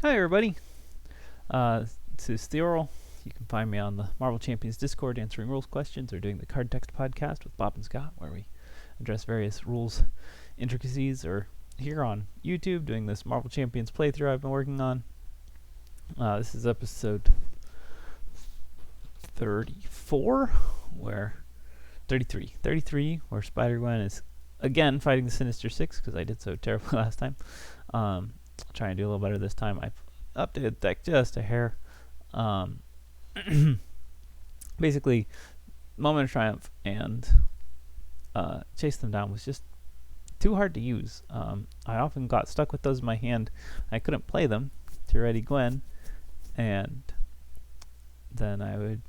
Hi everybody, this is Theoral. You can find me on the Marvel Champions Discord answering rules questions or doing the Card Text podcast with Bob and Scott, where we address various rules intricacies, or here on YouTube doing this Marvel Champions playthrough I've been working on. This is episode 33, where Spider-Gwen is again fighting the Sinister Six, because I did so terribly last time. Try and do a little better this time. I've updated the deck just a hair. Basically, Moment of Triumph and Chase Them Down was just too hard to use. I often got stuck with those in my hand. I couldn't play them to Ready Gwen, and then I would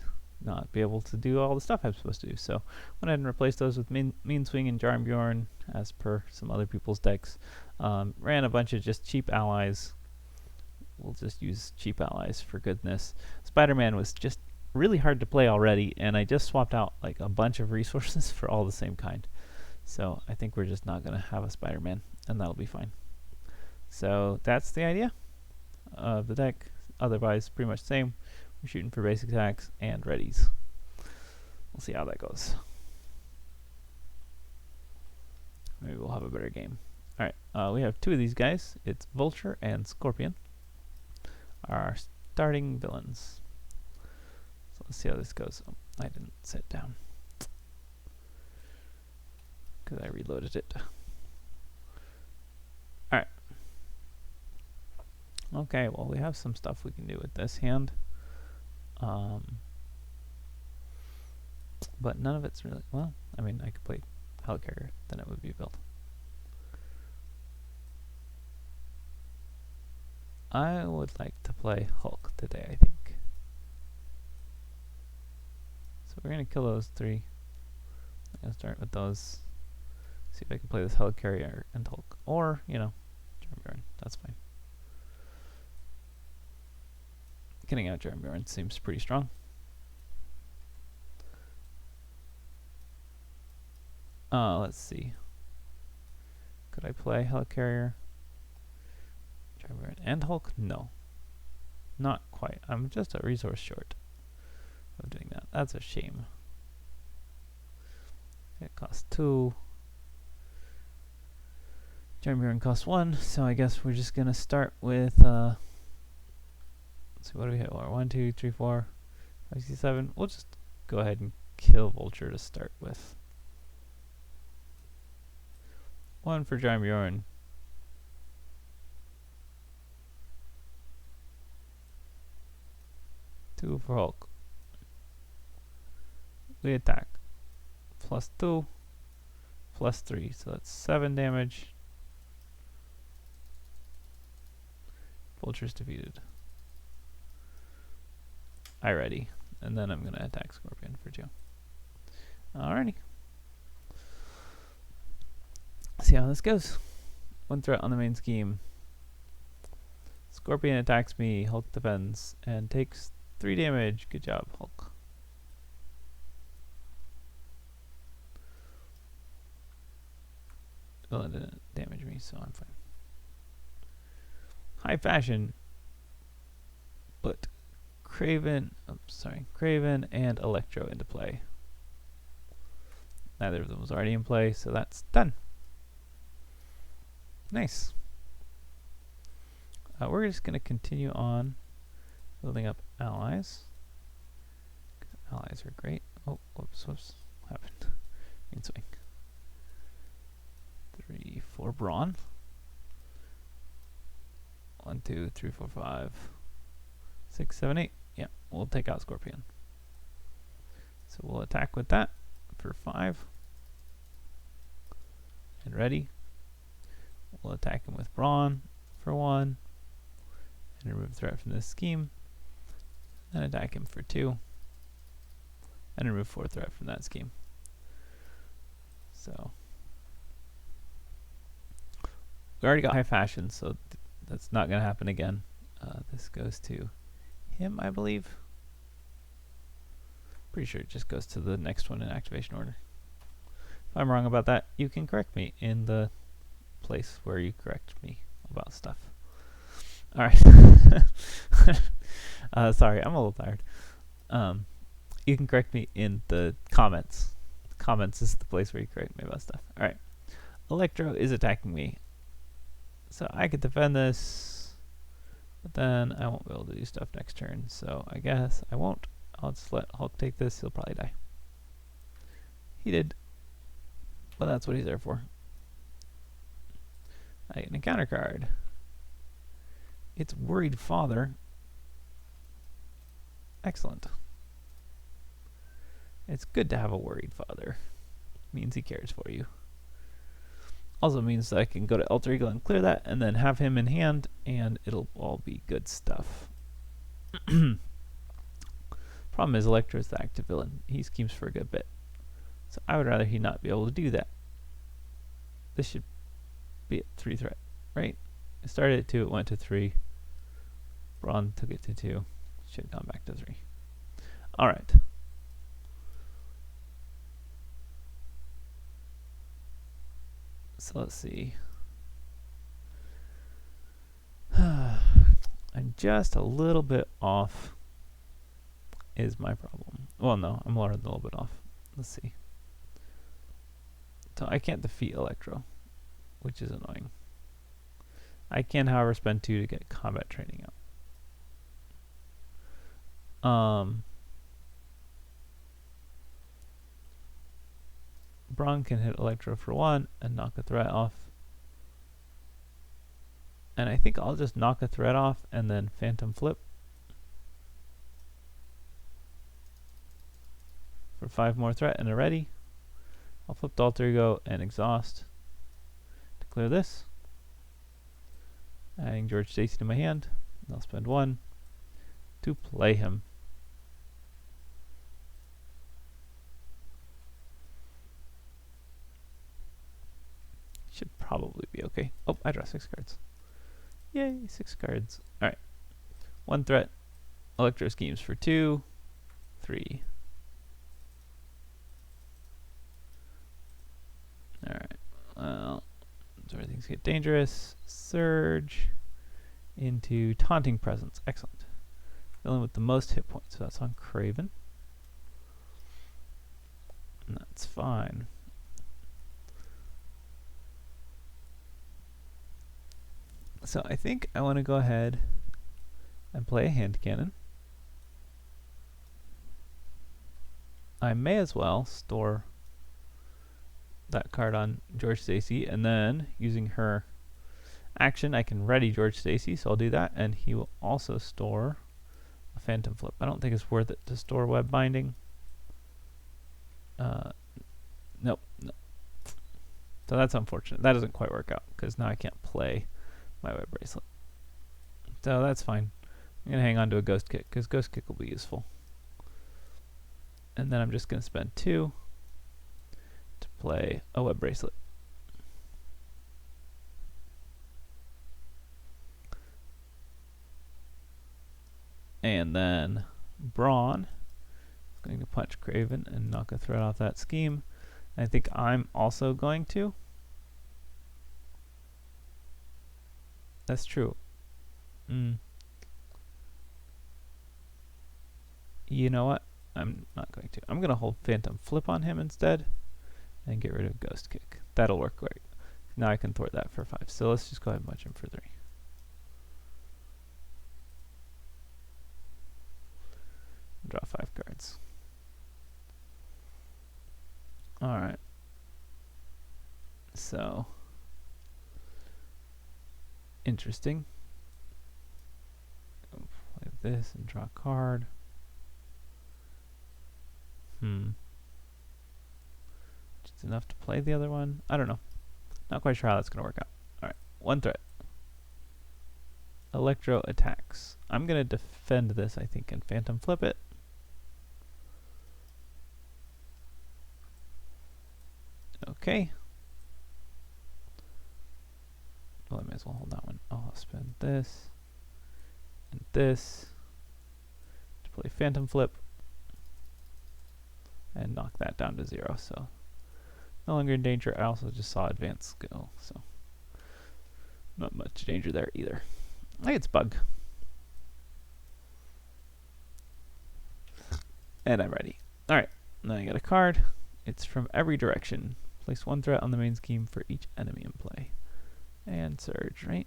not be able to do all the stuff I'm supposed to do. So went ahead and replaced those with Mean Swing and Jarnbjorn, as per some other people's decks. Ran a bunch of just cheap allies. We'll just use cheap allies for goodness. Spider-Man was just really hard to play already, and I just swapped out like a bunch of resources for all the same kind. So I think we're just not going to have a Spider-Man, and that'll be fine. So that's the idea of the deck. Otherwise, pretty much the same. We're shooting for basic attacks and readies. We'll see how that goes. Maybe we'll have a better game. Alright, we have two of these guys. It's Vulture and Scorpion, our starting villains. So let's see how this goes. Oh, I didn't sit down because I reloaded it. Alright. Okay, well, we have some stuff we can do with this hand. But none of it's really, well, I mean, I could play Helicarrier, then it would be built. I would like to play Hulk today, I think. So we're going to kill those three. I'm going to start with those. See if I can play this Helicarrier and Hulk. Or, you know, Jarnbjorn. That's fine. Getting out Jarnbjorn seems pretty strong. Let's see. Could I play Helicarrier, Jarnbjorn, and Hulk? No. Not quite. I'm just a resource short of doing that. That's a shame. It costs 2. Jarnbjorn costs 1, so I guess we're just gonna start with let's see, what do we hit? 1, 2, 3, 4, 5, 6, 7. We'll just go ahead and kill Vulture to start with. 1 for Jarnbjorn. 2 for Hulk. We attack. +2, +3, so that's 7 damage. Vulture's defeated. Alrighty, and then I'm going to attack Scorpion for 2. Alrighty. See how this goes. 1 threat on the main scheme. Scorpion attacks me, Hulk defends, and takes 3 damage. Good job, Hulk. Well, it didn't damage me, so I'm fine. High fashion, but Craven and Electro into play. Neither of them was already in play, so that's done. Nice. We're just going to continue on building up allies. Allies are great. Oh, whoops. What happened? Mean Swing. 3, 4 Brawn. 1, 2, 3, 4, 5, 6, 7, 8. Yeah, we'll take out Scorpion. So we'll attack with that for 5. And ready. We'll attack him with Brawn for 1. And remove threat from this scheme. And attack him for 2. And remove 4 threat from that scheme. So we already got high fashion, so that's not going to happen again. This goes to him, I believe. Pretty sure it just goes to the next one in activation order. If I'm wrong about that, you can correct me in the place where you correct me about stuff. Alright. Sorry, I'm a little tired. You can correct me in the comments. Comments is the place where you correct me about stuff. Alright. Electro is attacking me. So I could defend this, but then I won't be able to do stuff next turn. So I guess I won't. I'll just let Hulk take this. He'll probably die. He did. But that's what he's there for. I get a counter card. It's Worried Father. Excellent. It's good to have a worried father. Means he cares for you. Also means that I can go to Alter Ego and clear that, and then have him in hand, and it'll all be good stuff. Problem is, Electro is the active villain. He schemes for a good bit. So I would rather he not be able to do that. This should be at 3 threat, right? It started at 2, it went to 3. Braun took it to 2. Should have gone back to 3. Alright. So let's see. I'm just a little bit off is my problem. Well, no, I'm more than a little bit off. Let's see. So I can't defeat Electro, which is annoying. I can, however, spend 2 to get combat training out. Braun can hit Electro for 1 and knock a threat off. And I think I'll just knock a threat off and then Phantom Flip for 5 more threat and a ready. I'll flip to Alter Ego and Exhaust to clear this. Adding George Stacy to my hand. And I'll spend 1 to play him. Should probably be okay. Oh, I draw 6 cards. Yay, 6 cards. Alright. 1 threat. Electro schemes for 2, 3. Alright. Well, so things get dangerous. Surge into Taunting Presence. Excellent. Villain with the most hit points. So that's on Craven. And that's fine. So I think I want to go ahead and play a hand cannon. I may as well store that card on George Stacy, and then using her action I can ready George Stacy, so I'll do that, and he will also store a Phantom Flip. I don't think it's worth it to store Web Binding. Nope. So that's unfortunate. That doesn't quite work out, because now I can't play my Web Bracelet. So that's fine. I'm going to hang on to a Ghost Kick, because Ghost Kick will be useful. And then I'm just going to spend 2 to play a Web Bracelet. And then Braun is going to punch Craven and knock a threat off that scheme. I think I'm also going to. That's true. You know what? I'm not going to. I'm going to hold Phantom Flip on him instead and get rid of Ghost Kick. That'll work great. Now I can thwart that for 5. So let's just go ahead and punch him for 3. Draw 5 cards. Alright. So, interesting. Play this and draw a card. Just enough to play the other one? I don't know. Not quite sure how that's going to work out. Alright, 1 threat. Electro attacks. I'm going to defend this, I think, and Phantom Flip it. Okay. Well, I may as well hold that one. I'll spend this and this to play Phantom Flip and knock that down to 0. So no longer in danger. I also just saw advance go, so not much danger there either. I think it's bug. And I'm ready. Alright, now I got a card. It's from every direction. Place one threat on the main scheme for each enemy in play. And Surge, right?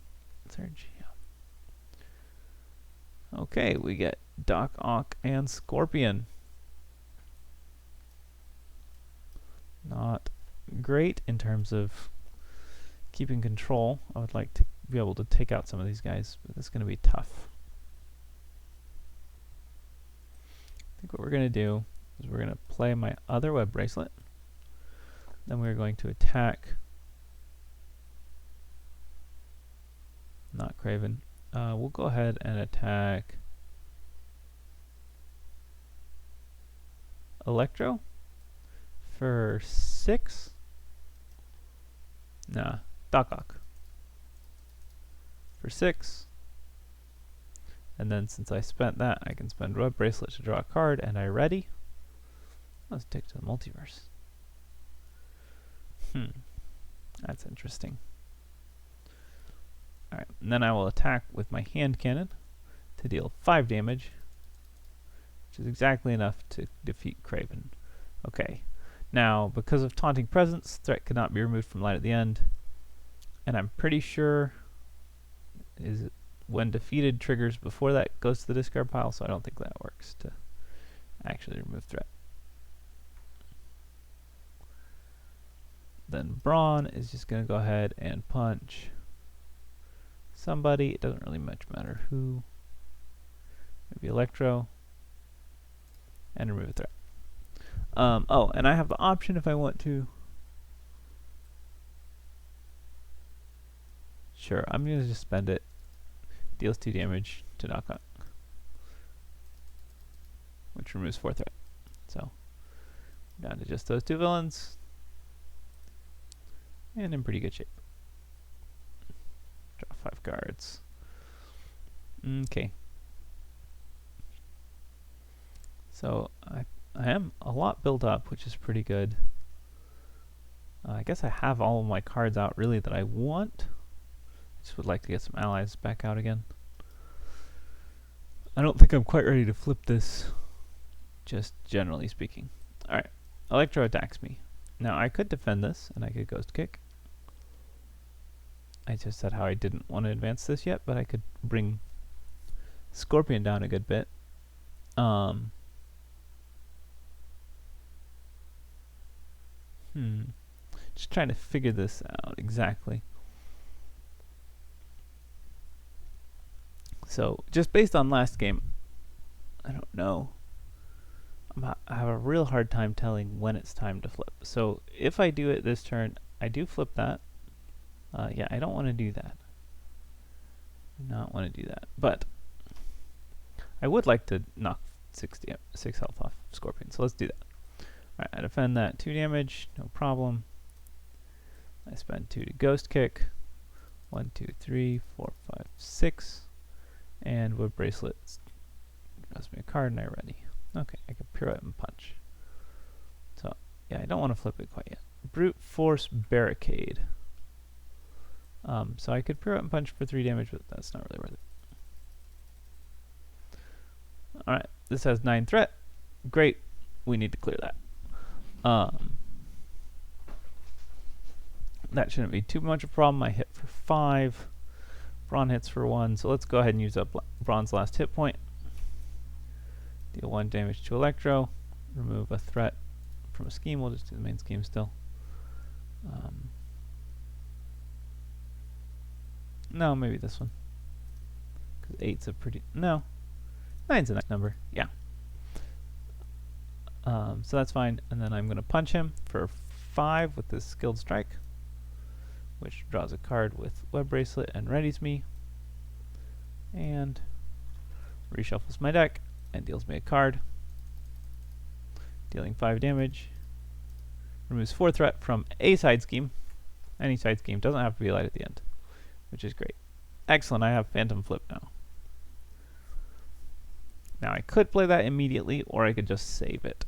Surge, yeah. Okay, we get Doc Ock and Scorpion. Not great in terms of keeping control. I would like to be able to take out some of these guys, but it's going to be tough. I think what we're going to do is we're going to play my other web bracelet. Then we're going to attack. Not Craven. We'll go ahead and attack Electro for 6. Nah, Doc Ock for 6. And then since I spent that, I can spend Web Bracelet to draw a card, and I ready. Let's take to the multiverse. That's interesting. Alright, and then I will attack with my hand cannon to deal 5 damage, which is exactly enough to defeat Craven. Okay, now because of Taunting Presence, threat cannot be removed from light at the end, and I'm pretty sure is when defeated triggers before that goes to the discard pile, so I don't think that works to actually remove threat. Then Brawn is just going to go ahead and punch somebody. It doesn't really much matter who. Maybe Electro. And remove a threat. Oh, and I have the option if I want to. Sure, I'm going to just spend it. Deals 2 damage to Doc Ock, which removes 4 threat. So, down to just those 2 villains. And in pretty good shape. Draw 5 cards. Okay. So I am a lot built up, which is pretty good. I guess I have all of my cards out really that I want. I just would like to get some allies back out again. I don't think I'm quite ready to flip this, just generally speaking. Alright, Electro attacks me. Now I could defend this, and I could Ghost Kick. I just said how I didn't want to advance this yet, but I could bring Scorpion down a good bit. Just trying to figure this out exactly. So, just based on last game, I don't know. I have a real hard time telling when it's time to flip. So, if I do it this turn, I do flip that. Yeah, I don't want to do that. Do not want to do that. But I would like to knock 6 health off Scorpion, so let's do that. Alright, I defend that 2 damage, no problem. I spend 2 to Ghost Kick. 1, 2, 3, 4, 5, 6. And Web Bracelet draws me a card and I'm ready. Okay, I can pirouette and punch. So, yeah, I don't want to flip it quite yet. Brute Force Barricade. So I could pirouette and punch for 3 damage, but that's not really worth it. Alright, this has 9 threat. Great, we need to clear that. That shouldn't be too much of a problem. I hit for 5. Brawn hits for 1, so let's go ahead and use up Brawn's last hit point. Deal 1 damage to Electro. Remove a threat from a scheme. We'll just do the main scheme still. No, maybe this one. Because 8's a pretty... No. 9's a nice number. Yeah. So that's fine. And then I'm going to punch him for 5 with this Skilled Strike, which draws a card with Web Bracelet and readies me. And reshuffles my deck and deals me a card, dealing 5 damage. Removes 4 threat from a side scheme. Any side scheme. Doesn't have to be light at the end, which is great. Excellent, I have Phantom Flip now. Now I could play that immediately, or I could just save it.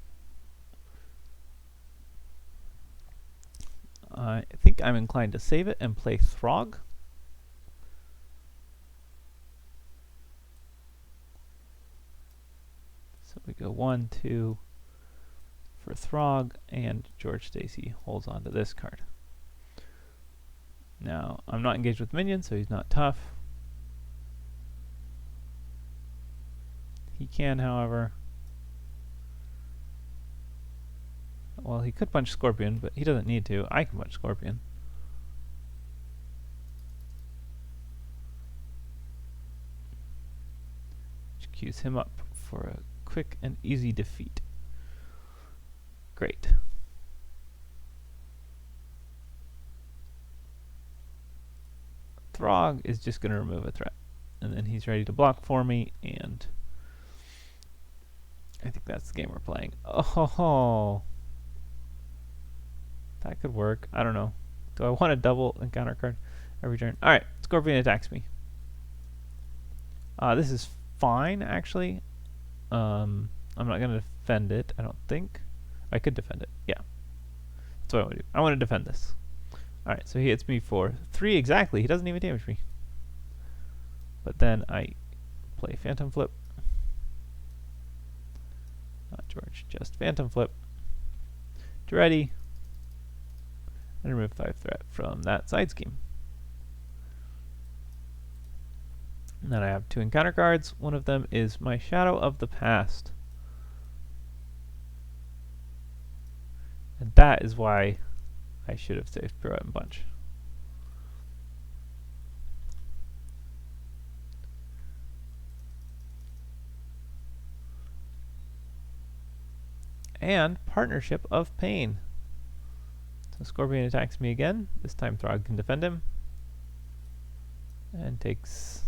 I think I'm inclined to save it and play Throg. So we go 1, 2 for Throg, and George Stacy holds on to this card. Now, I'm not engaged with minions, so he's not tough. He can, however... Well, he could punch Scorpion, but he doesn't need to. I can punch Scorpion. Which cues him up for a quick and easy defeat. Great. Throg is just going to remove a threat. And then he's ready to block for me, and I think that's the game we're playing. Oh, that could work. I don't know. Do I want to double encounter card every turn? Alright, Scorpion attacks me. This is fine, actually. I'm not going to defend it, I don't think. I could defend it, yeah. That's what I want to do. I want to defend this. Alright, so he hits me for 3 exactly. He doesn't even damage me. But then I play Phantom Flip. Not George, just Phantom Flip. Ready. And remove 5 threat from that side scheme. And then I have 2 encounter cards. One of them is my Shadow of the Past. And that is why I should have saved Pirouette and Punch. And Partnership of Pain. So Scorpion attacks me again. This time Throg can defend him. And takes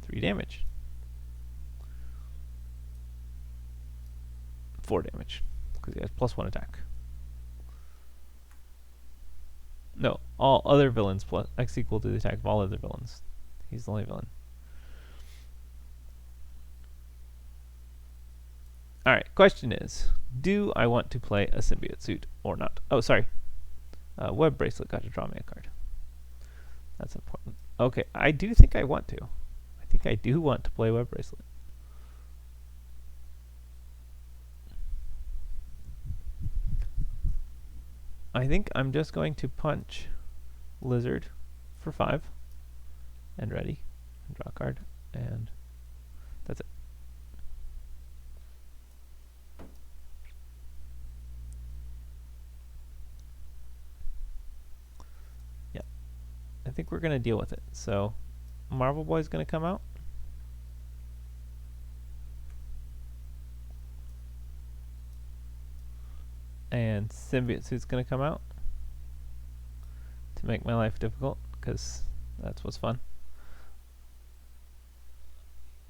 3 damage. 4 damage. Because he has +1 attack. No, all other villains plus X equal to the attack of all other villains. He's the only villain. Alright, question is, do I want to play a symbiote suit or not? Oh, sorry. Web bracelet got to draw me a card. That's important. Okay, I do think I want to. I think I do want to play web bracelet. I think I'm just going to punch Lizard for 5 and ready and draw a card, and that's it. Yeah, I think we're going to deal with it. So Marvel Boy's going to come out. And Symbiote Suit's going to come out to make my life difficult, because that's what's fun.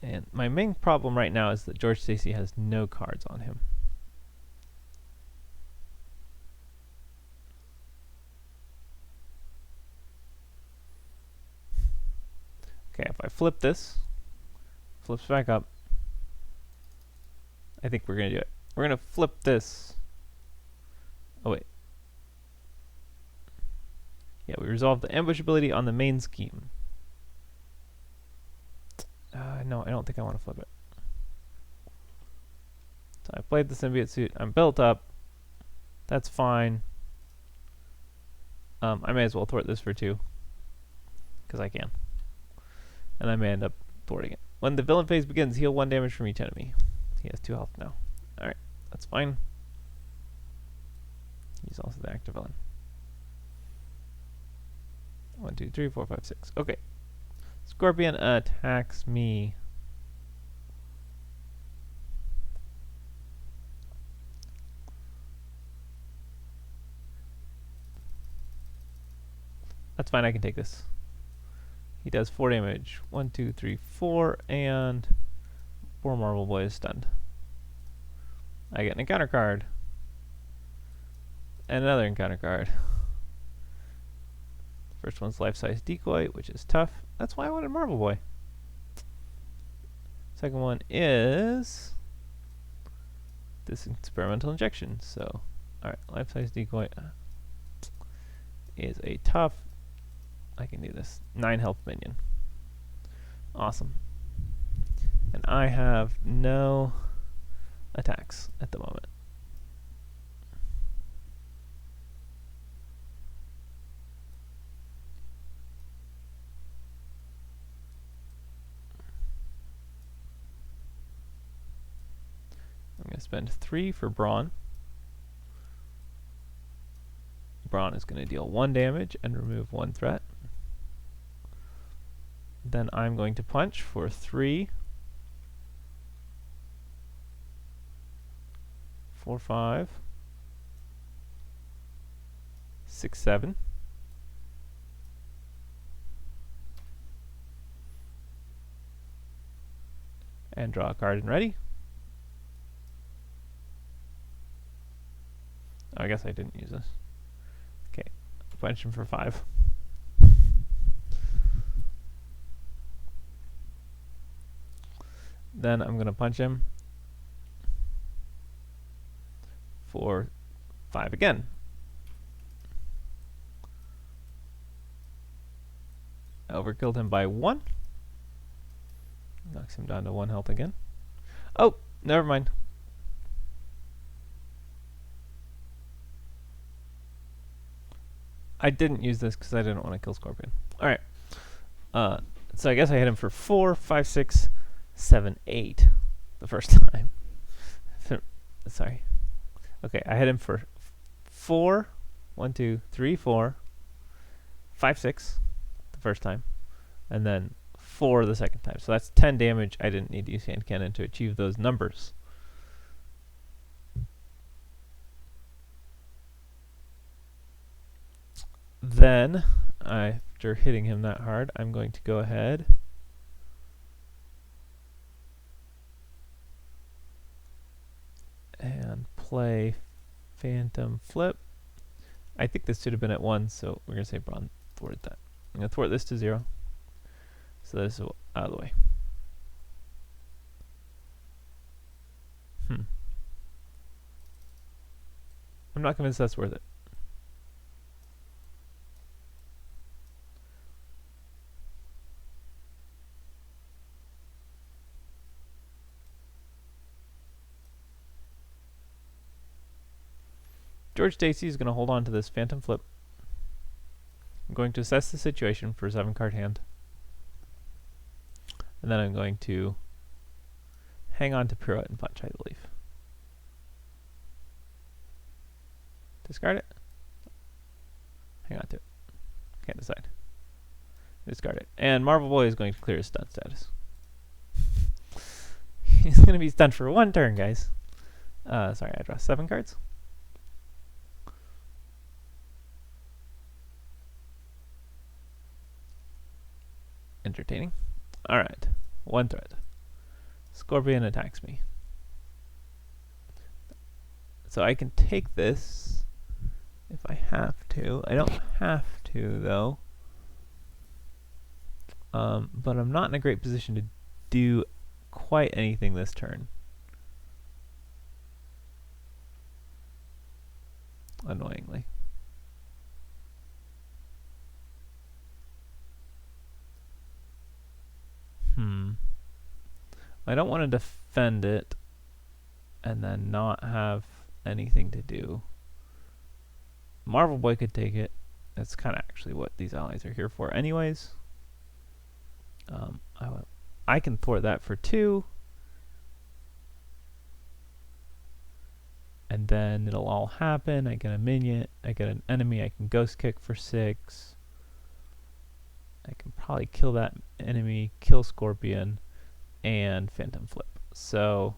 And my main problem right now is that George Stacy has no cards on him. Okay, if I flip this, flips back up, I think we're going to do it. We're going to flip this. Oh, wait. Yeah, we resolved the ambush ability on the main scheme. No, I don't think I want to flip it. So I played the symbiote suit. I'm built up. That's fine. I may as well thwart this for 2, because I can. And I may end up thwarting it. When the villain phase begins, heal 1 damage from each enemy. He has 2 health now. Alright, that's fine. He's also the active villain. 1, 2, 3, 4, 5, 6. Okay. Scorpion attacks me. That's fine, I can take this. He does 4 damage. 1, 2, 3, 4, and 4 Marvel Boy is stunned. I get an encounter card. And another encounter card. First one's life-size decoy, which is tough. That's why I wanted Marvel Boy. Second one is this experimental injection. So, alright, life-size decoy is a tough. I can do this. 9 health minion. Awesome. And I have no attacks at the moment. I'm going to spend 3 for Brawn. Brawn is going to deal 1 damage and remove 1 threat. Then I'm going to punch for 3, 4, 5, 6, 7. And draw a card and ready. Oh, I guess I didn't use this. Okay, punch him for 5. Then I'm going to punch him for 5 again. I overkilled him by 1. Knocks him down to 1 health again. Oh, never mind. I didn't use this because I didn't want to kill Scorpion. Alright. So I guess I hit him for 4, 5, 6, 7, 8 the first time. Sorry. Okay, I hit him for 4, 1, 2, 3, 4, 5, 6 the first time, and then 4 the second time. So that's 10 damage. I didn't need to use hand cannon to achieve those numbers. Then, after hitting him that hard, I'm going to go ahead and play Phantom Flip. I think this should have been at 1, so we're going to say Brawn thwarted that. I'm going to thwart this to 0. So this is out of the way. I'm not convinced that's worth it. George Stacy is going to hold on to this Phantom Flip. I'm going to assess the situation for a 7-card hand. And then I'm going to hang on to Pirouette and Punch, I believe. Discard it. Hang on to it. Can't decide. Discard it. And Marvel Boy is going to clear his stun status. He's going to be stunned for 1 turn, guys. Sorry, I draw 7 cards. Entertaining. Alright. 1 threat. Scorpion attacks me. So I can take this if I have to. I don't have to, though. But I'm not in a great position to do quite anything this turn. Annoyingly. I don't want to defend it and then not have anything to do. Marvel Boy could take it. That's kind of actually what these allies are here for anyways. I can thwart that for 2. And then it'll all happen. I get a minion. I get an enemy. I can Ghost Kick for 6. I can probably kill that enemy, kill Scorpion, and Phantom Flip. So,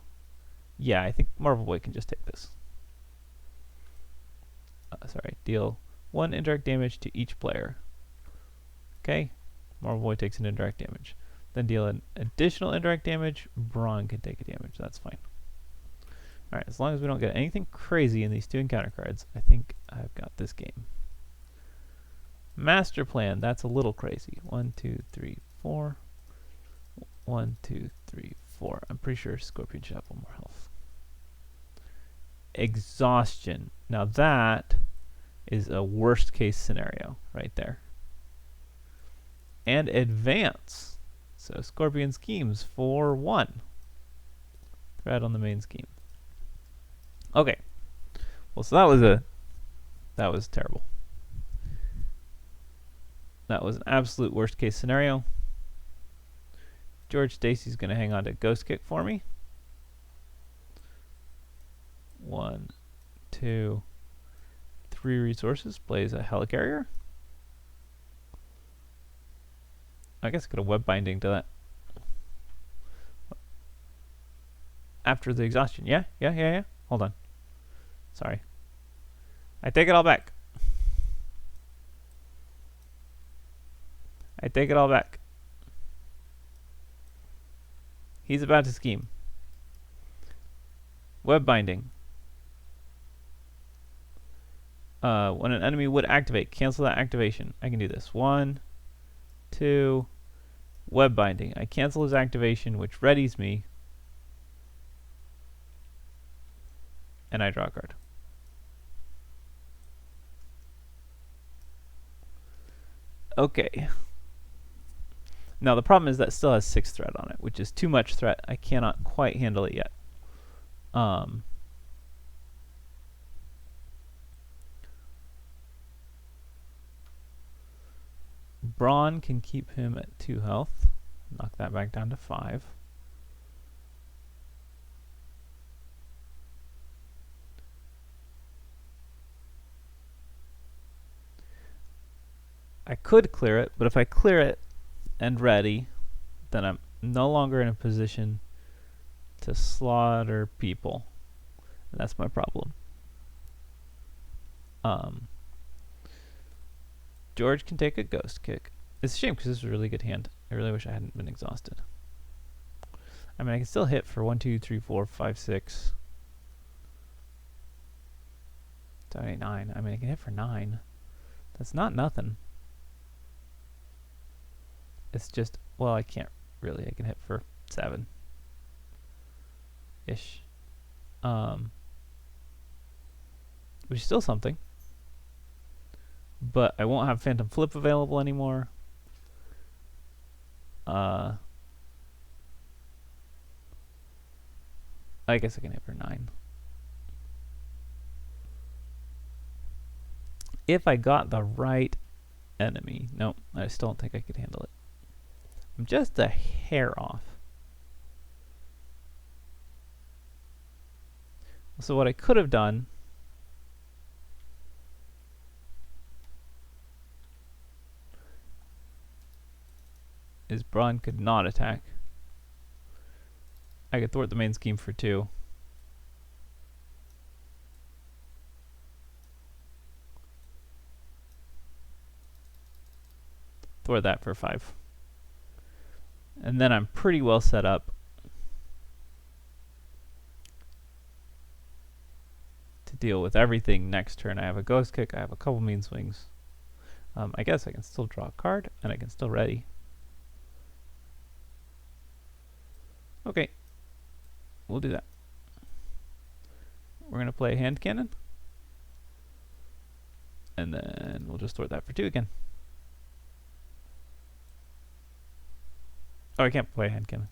yeah, I think Marvel Boy can just take this. Sorry, deal 1 indirect damage to each player. Okay, Marvel Boy takes an indirect damage. Then deal an additional indirect damage, Brawn can take a damage. That's fine. Alright, as long as we don't get anything crazy in these 2 encounter cards, I think I've got this game. Master Plan, that's a little crazy. 1, 2, 3, 4. 1, 2, 3, 4. I'm pretty sure Scorpion should have 1 more health. Exhaustion. Now that is a worst case scenario right there. And Advance. So Scorpion schemes for 1. Threat on the main scheme. Okay. Well, so that was terrible. That was an absolute worst case scenario. George Stacy's going to hang on to Ghost Kick for me. 1, 2, 3 resources. Plays a Helicarrier. I guess I could have web binding to that. After the exhaustion. Yeah. Hold on. Sorry. I take it all back. I take it all back. He's about to scheme. Web binding. When an enemy would activate, cancel that activation. I can do this. 1, 2, web binding. I cancel his activation, which readies me, and I draw a card. Okay. Now the problem is that still has 6 threat on it, which is too much threat. I cannot quite handle it yet. Brawn can keep him at 2 health. Knock that back down to 5. I could clear it, but if I clear it and ready, then I'm no longer in a position to slaughter people. And that's my problem. George can take a Ghost Kick. It's a shame because this is a really good hand. I really wish I hadn't been exhausted. I mean, I can still hit for 1, 2, 3, 4, 5, 6, 7, 8, 9. I mean, I can hit for 9. That's not nothing. It's just, well, I can't really. I can hit for 7 ish. Which is still something. But I won't have Phantom Flip available anymore. I guess I can hit for 9. If I got the right enemy. Nope, I still don't think I could handle it. I'm just a hair off. So what I could have done is Braun could not attack. I could thwart the main scheme for 2. Thwart that for 5. And then I'm pretty well set up to deal with everything next turn. I have a Ghost Kick, I have a couple mean swings. I guess I can still draw a card, and I can still ready. Okay, we'll do that. We're going to play Hand Cannon. And then we'll just thwart that for 2 again. Oh, I can't play Hand Cannon.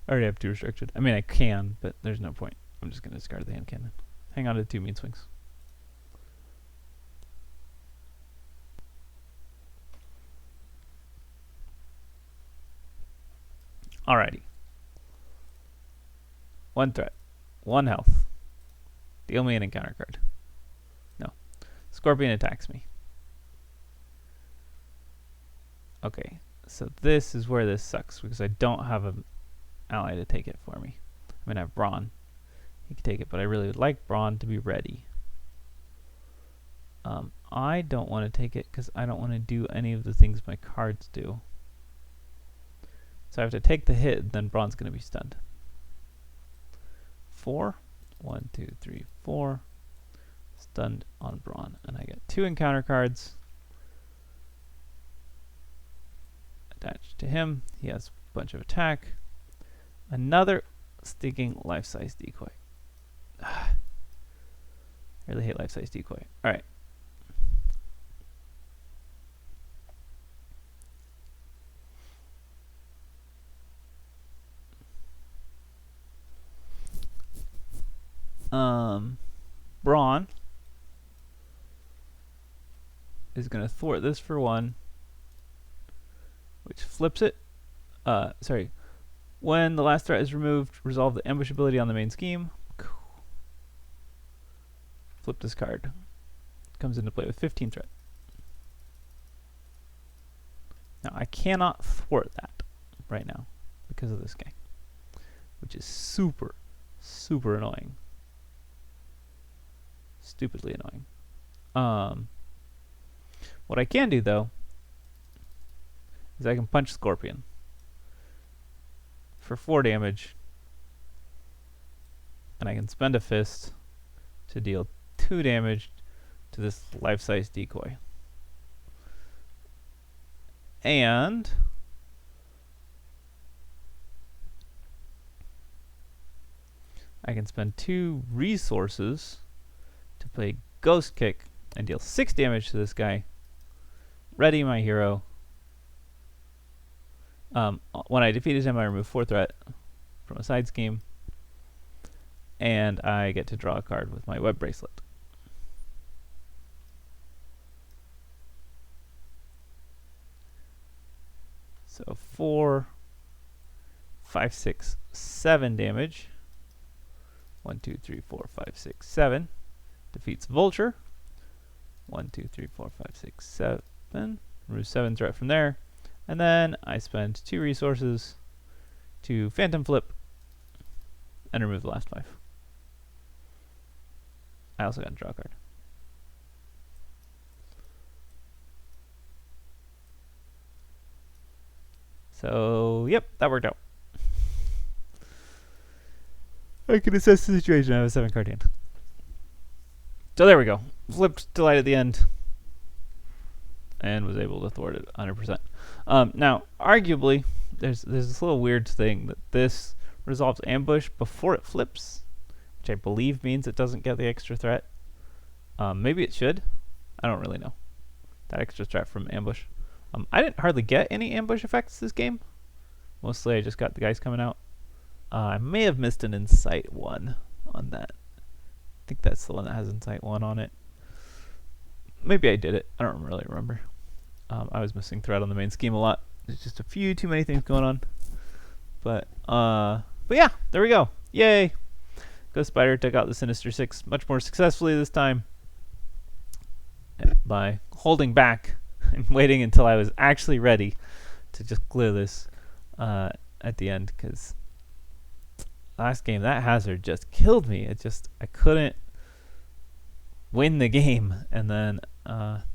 I already have 2 restricted. I mean, I can, but there's no point. I'm just going to discard the Hand Cannon. Hang on to 2 mean swings. Alrighty. 1 threat. 1 health. Deal me an encounter card. No. Scorpion attacks me. Okay, so this is where this sucks, because I don't have an ally to take it for me. I mean, I have Braun. He can take it, but I really would like Braun to be ready. I don't want to take it because I don't want to do any of the things my cards do. So I have to take the hit, then Braun's going to be stunned. 4. 1, 2, 3, 4. Stunned on Braun. And I get 2 encounter cards attached to him. He has a bunch of attack. Another stinking life-size decoy. I really hate life-size decoy. Alright. Brawn is going to thwart this for 1, which flips it. Sorry. When the last threat is removed, resolve the ambush ability on the main scheme. Flip this card. Comes into play with 15 threat. Now, I cannot thwart that right now because of this guy, which is super, super annoying. Stupidly annoying. What I can do, though, is I can punch Scorpion for 4 damage, and I can spend a fist to deal 2 damage to this life-size decoy. And I can spend 2 resources to play Ghost Kick and deal 6 damage to this guy. Ready my hero. When I defeated him, I remove 4 threat from a side scheme, and I get to draw a card with my web bracelet. So 4, 5, 6, 7 damage. 1, 2, 3, 4, 5, 6, 7. Defeats Vulture. 1, 2, 3, 4, 5, 6, 7. Remove 7 threat from there. And then I spend 2 resources to Phantom Flip and remove the last 5. I also got to draw a card. So, yep, that worked out. I can assess the situation. I have a 7 card hand. So there we go. Flipped Delight at the end and was able to thwart it 100%. Now, arguably, there's this little weird thing that this resolves ambush before it flips, which I believe means it doesn't get the extra threat. Maybe it should. I don't really know. That extra threat from ambush. I didn't hardly get any ambush effects this game. Mostly I just got the guys coming out. I may have missed an Insight 1 on that. I think that's the one that has Insight 1 on it. Maybe I did it. I don't really remember. I was missing threat on the main scheme a lot. There's just a few too many things going on. But yeah, there we go. Yay! Ghost Spider took out the Sinister Six much more successfully this time by holding back and waiting until I was actually ready to just clear this at the end, because last game that hazard just killed me. I couldn't win the game, and then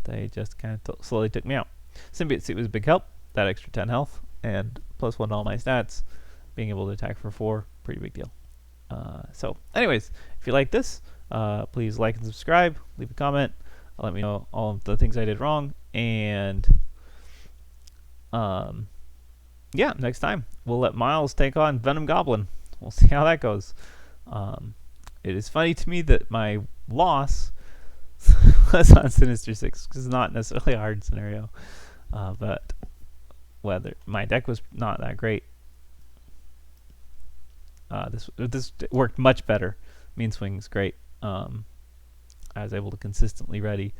they just kind of slowly took me out. Symbiote Suit was a big help. That extra 10 health and +1 to all my stats. Being able to attack for 4, pretty big deal. So anyways, if you like this, please like and subscribe, leave a comment, let me know all of the things I did wrong, and yeah, next time we'll let Miles take on Venom Goblin. We'll see how that goes. It is funny to me that my loss was on Sinister Six, because it's not necessarily a hard scenario, but whether my deck was not that great, this worked much better. Mean Swing's great. I was able to consistently ready.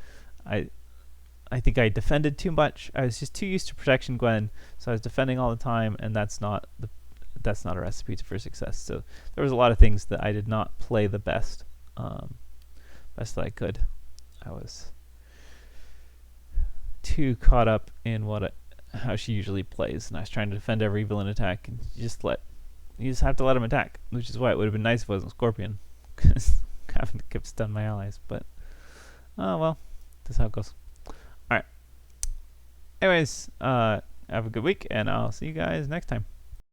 I think I defended too much. I was just too used to Protection Gwen, so I was defending all the time, and that's not a recipe for success. So there was a lot of things that I did not play the best that I could. I was too caught up in how she usually plays, and I was trying to defend every villain attack, and you just have to let him attack, which is why it would have been nice if it wasn't Scorpion, because having to keep stun my allies. But oh well, that's how it goes. All right. Anyways, have a good week, and I'll see you guys next time.